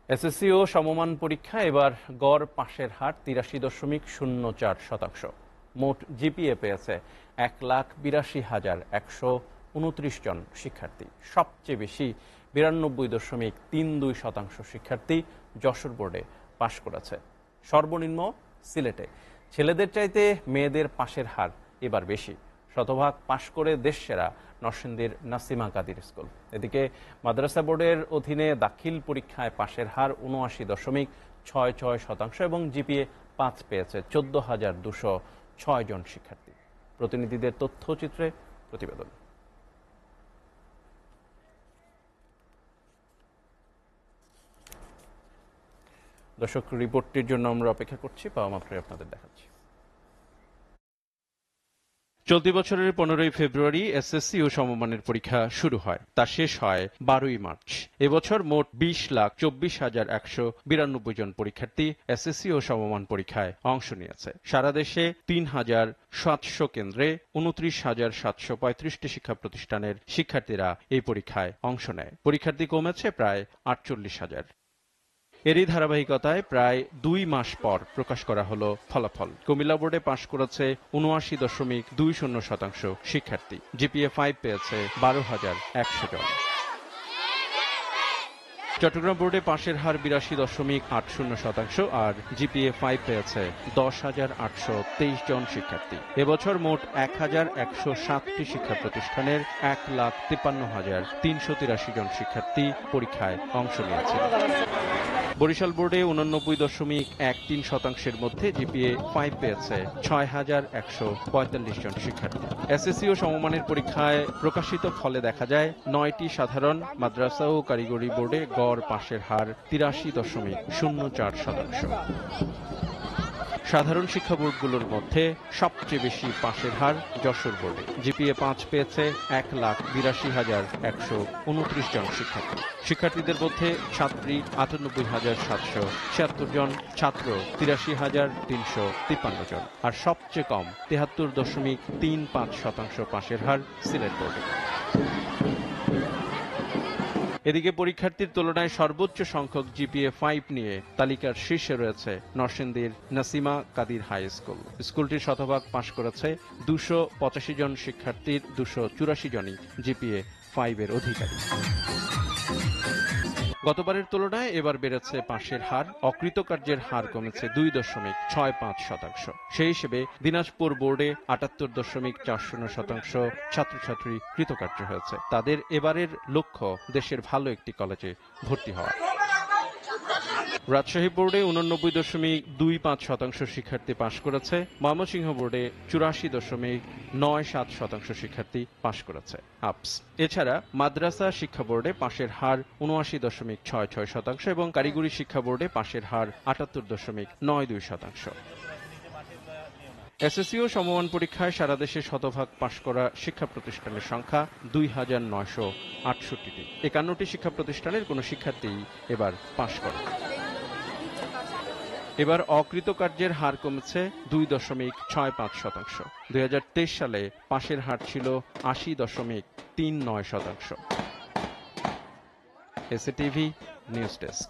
SSC ও সমমান পরীক্ষা এবার গড় পাশের হার ৮৩.০৪%। মোট জিপিএ পেয়েছে ১,৮২,১২৯ জন শিক্ষার্থী। সবচেয়ে বেশি ৯২.৩২% শিক্ষার্থী যশোর বোর্ডে পাশ করেছে। সর্বনিম্ন সিলেটে। ছেলেদের চাইতে মেয়েদের পাশের হার এবার বেশি। শতভাগ পাশ করে দেশসেরা নরসিংদীর নাসিমা কাদির স্কুল। এদিকে মাদ্রাসা বোর্ডের অধীনে দাখিল পরীক্ষায় পাশের হার ৭৯.৬৬% এবং জিপিএ ৫ পেয়েছে ১৪,২০৬ জন শিক্ষার্থী। প্রতিনিধিদের তথ্যচিত্রে প্রতিবেদন। দর্শক, রিপোর্টটির জন্য আমরা অপেক্ষা করছি, পাওয়া মাত্রই আপনাদের দেখাচ্ছি। চলতি বছরের ১৫ই ফেব্রুয়ারি এসএসসি ও সমমানের পরীক্ষা শুরু হয়। তা শেষ হয় ১২ই মার্চ। এবছর মোট ২০,২৪,১৯২ জন পরীক্ষার্থী এসএসসি ও সমমান পরীক্ষায় অংশ নিয়েছে। সারা দেশে ৩,৭০০ কেন্দ্রে ২৯,৭৩৫টি শিক্ষা প্রতিষ্ঠানের শিক্ষার্থীরা এই পরীক্ষায় অংশ নেয়। পরীক্ষার্থী কমেছে প্রায় ৪৮,০০০। এরই ধারাবাহিকতায় প্রায় ২ মাস পর প্রকাশ করা হলো ফলাফল। কুমিল্লা বোর্ডে পাশ করেছে ৭৯.২০% শিক্ষার্থী। জিপিএ ৫ পেয়েছে ১২,১০০ জন। চট্টগ্রাম বোর্ডে পাশের হার ৮২.৮০% আর জিপিএ ৫ পেয়েছে ১০,৮২৩ জন শিক্ষার্থী। এবছর মোট ১,১০৭টি শিক্ষা প্রতিষ্ঠানের ১,৫৩,৩৮৩ জন শিক্ষার্থী পরীক্ষায় অংশ নিয়েছে। বরিশাল বোর্ডে ৮৯.১৩% মধ্যে জিপিএ ৫ পেয়েছে ৬,১৪৫ জন শিক্ষার্থী। এসএসসি ও সমমানের পরীক্ষায় প্রকাশিত ফলে দেখা যায় ৯টি সাধারণ, মাদ্রাসা ও কারিগরি বোর্ডে গড় পাশের হার ৮৩.০৪%। সাধারণ শিক্ষা বোর্ডগুলোর মধ্যে সবচেয়ে বেশি পাশের হার যশোর বোর্ডে। জিপিএ ৫ পেয়েছে ১,৮২,১২৯ জন শিক্ষার্থী। শিক্ষার্থীদের মধ্যে ছাত্রী ৯৮,৭৭৬ জন, ছাত্র ৮৩,৩৫৩ জন। আর সবচেয়ে কম ৭৩.৩৫% পাশের হার সিলেট বোর্ডে। এদিকে পরীক্ষার্থীর তুলনায় সর্বোচ্চ সংখ্যক জিপিএ ৫ নিয়ে তালিকার শীর্ষে রয়েছে নরসিংদীর নাসিমা কাদির হাই স্কুল। স্কুলটির শতভাগ পাশ করেছে ২৮৫ জন শিক্ষার্থীর ২৮৪ জনই জিপিএ ৫ এর অধিকারী। গতবারের তুলনায় এবার বেড়েছে পাশের হার। অকৃতকার্যের হার কমেছে ২.৬৫%। সেই হিসেবে দিনাজপুর বোর্ডে ৭৮.৪০% ছাত্রছাত্রী কৃতকার্য হয়েছে। তাদের এবারের লক্ষ্য দেশের ভালো একটি কলেজে ভর্তি হওয়া। রাজশাহী বোর্ডে ৮৯.২৫% শিক্ষার্থী পাশ করেছে। ময়মনসিংহ বোর্ডে ৮৪.৯৭% শিক্ষার্থী পাশ করেছে। আপস। এছাড়া মাদ্রাসা শিক্ষা বোর্ডে পাশের হার ৭৯.৬৬% এবং কারিগরি শিক্ষা বোর্ডে পাশের হার ৭৮.৯২%। এসএসসি ও সমমান পরীক্ষায় সারা দেশে শতভাগ পাশ করা শিক্ষা প্রতিষ্ঠানের সংখ্যা ২,৯৬৮টি। ৫১টি শিক্ষা প্রতিষ্ঠানের কোনো শিক্ষার্থী এবার পাশ করে। এবার অকৃতকার্যের হার কমেছে ২.৬৫%। ২০২৩ সালে পাশের হার ছিল ৮০.৩৯%। SATV news desk.